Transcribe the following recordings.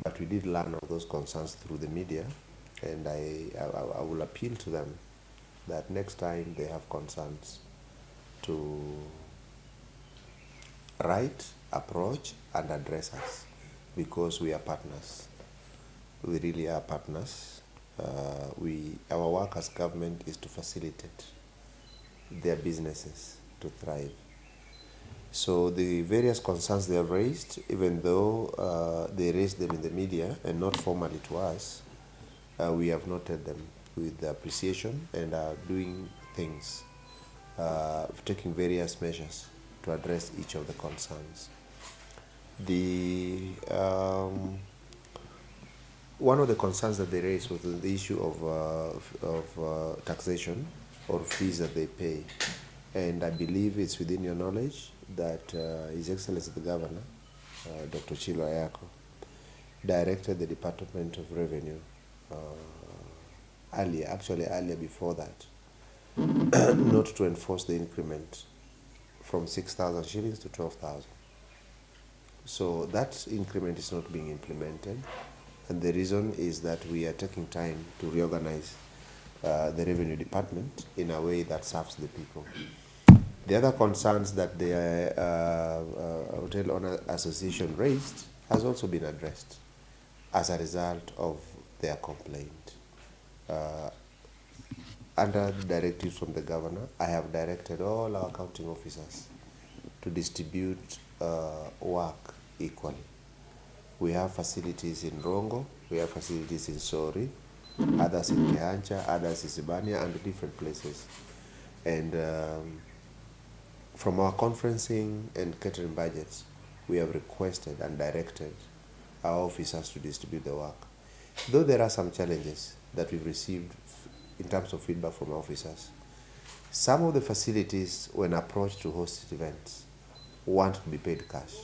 But we did learn of those concerns through the media, and I will appeal to them that next time they have concerns to write, approach, and address us, because we are partners. We really are partners. Our work as government is to facilitate their businesses to thrive. So the various concerns they have raised, even though they raised them in the media and not formally to us, we have noted them with appreciation and are doing things, taking various measures to address each of the concerns. One of the concerns that they raised was the issue of taxation or fees that they pay. And I believe it's within your knowledge that His Excellency the Governor, Dr. Chilo Ayako, directed the Department of Revenue earlier before that, not to enforce the increment from 6,000 shillings to 12,000. So that increment is not being implemented, and the reason is that we are taking time to reorganize the revenue department in a way that serves the people. The other concerns that the Hotel Owner Association raised has also been addressed as a result of their complaint. Under directives from the governor, I have directed all our accounting officers to distribute work equally. We have facilities in Rongo, we have facilities in Sori, others in Kehancha, others in Sibania, and different places. And from our conferencing and catering budgets, we have requested and directed our officers to distribute the work. Though there are some challenges that we've received in terms of feedback from officers, some of the facilities, when approached to host events, want to be paid cash.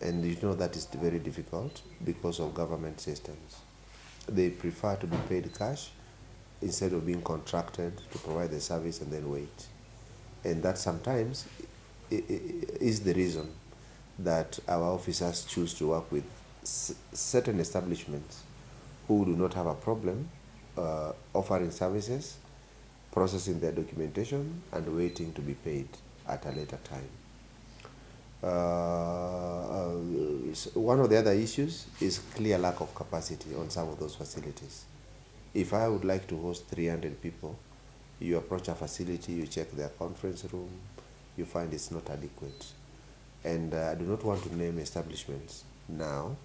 And you know that is very difficult because of government systems. They prefer to be paid cash instead of being contracted to provide the service and then wait. And that sometimes is the reason that our officers choose to work with certain establishments who do not have a problem offering services, processing their documentation, and waiting to be paid at a later time. One of the other issues is clear lack of capacity on some of those facilities. If I would like to host 300 people, you approach a facility, you check their conference room, you find it's not adequate. And I do not want to name establishments now,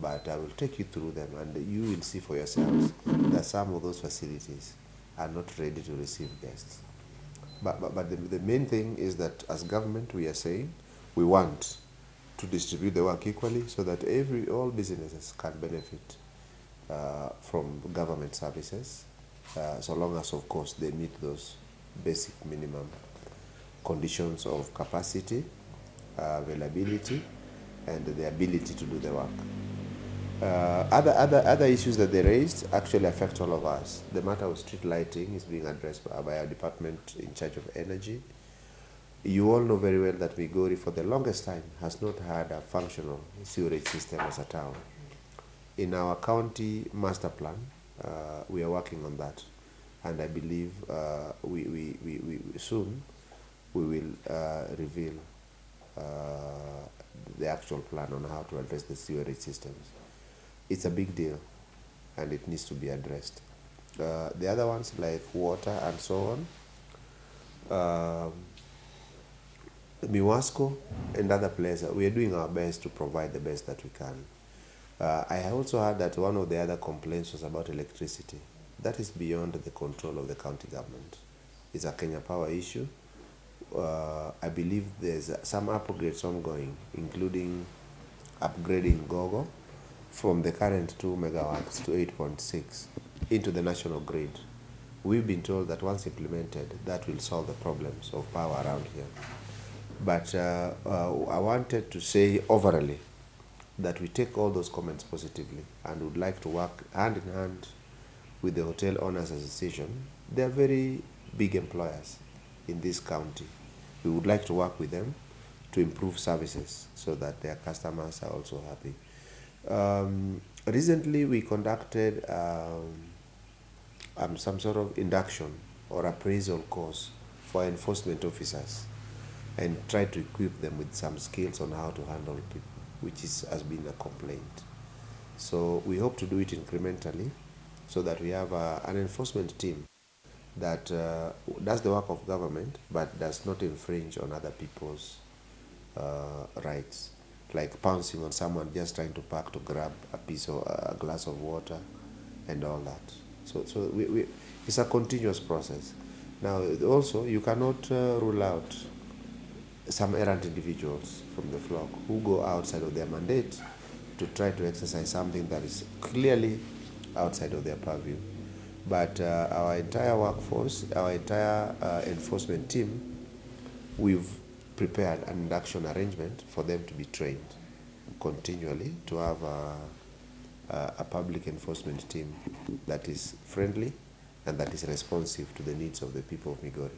but I will take you through them, and you will see for yourselves that some of those facilities are not ready to receive guests. But the main thing is that as government, we are saying we want to distribute the work equally so that all businesses can benefit from government services, so long as, of course, they meet those basic minimum conditions of capacity, availability, and the ability to do the work. Other issues that they raised actually affect all of us. The matter of street lighting is being addressed by our department in charge of energy. You all know very well that Migori, for the longest time, has not had a functional sewerage system as a town. In our county master plan, we are working on that, and I believe we soon we will reveal the actual plan on how to address the sewerage systems. It's a big deal, and it needs to be addressed. The other ones, like water and so on, Miwasco and other places, we are doing our best to provide the best that we can. I also heard that one of the other complaints was about electricity. That is beyond the control of the county government. It's a Kenya Power issue. I believe there's some upgrades ongoing, including upgrading Gogo from the current 2 megawatts to 8.6 into the national grid. We've been told that once implemented, that will solve the problems of power around here. But I wanted to say overally that we take all those comments positively and would like to work hand in hand with the Hotel Owners Association. They are very big employers in this county. We would like to work with them to improve services so that their customers are also happy. Recently, we conducted some sort of induction or appraisal course for enforcement officers and tried to equip them with some skills on how to handle people, which has been a complaint. So we hope to do it incrementally so that we have an enforcement team that does the work of government but does not infringe on other people's rights, like pouncing on someone just trying to park to grab a glass of water and all that. So it's a continuous process. Now, also, you cannot rule out some errant individuals from the flock who go outside of their mandate to try to exercise something that is clearly outside of their purview. But our entire workforce, our entire enforcement team, we've prepared an induction arrangement for them to be trained continually, to have a public enforcement team that is friendly and that is responsive to the needs of the people of Migori.